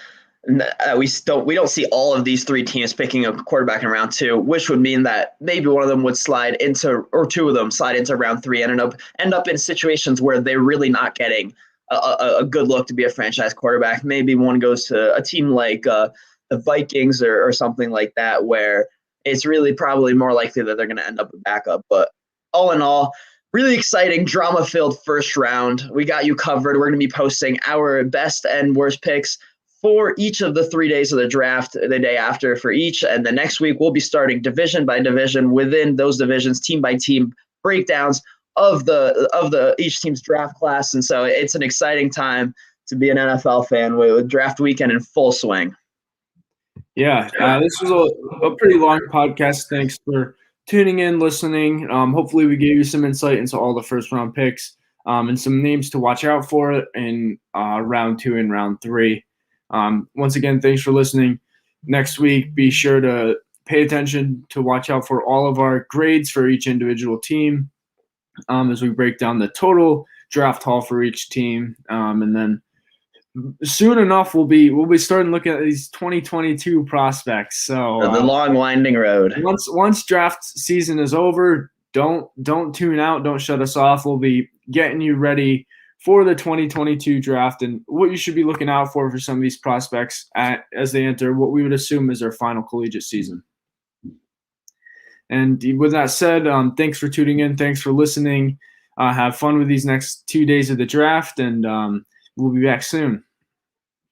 we don't see all of these three teams picking a quarterback in round 2, which would mean that maybe one of them would slide into, or two of them slide into round 3 and end up in situations where they're really not getting a good look to be a franchise quarterback. Maybe one goes to a team like the Vikings or something like that, where it's really probably more likely that they're going to end up a backup. But all in all, really exciting, drama-filled first round. We got you covered. We're going to be posting our best and worst picks for each of the 3 days of the draft, the day after for each. And the next week, we'll be starting division by division within those divisions, team by team breakdowns of the each team's draft class. And so it's an exciting time to be an NFL fan with draft weekend in full swing. Yeah, this was a pretty long podcast. Thanks for tuning in, listening. Hopefully we gave you some insight into all the first round picks and some names to watch out for in round 2 and round 3. Once again, thanks for listening. Next week, be sure to pay attention to watch out for all of our grades for each individual team as we break down the total draft haul for each team. And then soon enough, we'll be starting looking at these 2022 prospects. So the long winding road. Once draft season is over, don't tune out, don't shut us off. We'll be getting you ready for the 2022 draft and what you should be looking out for some of these prospects as they enter what we would assume is their final collegiate season. And with that said, thanks for tuning in. Thanks for listening. Have fun with these next 2 days of the draft, and we'll be back soon.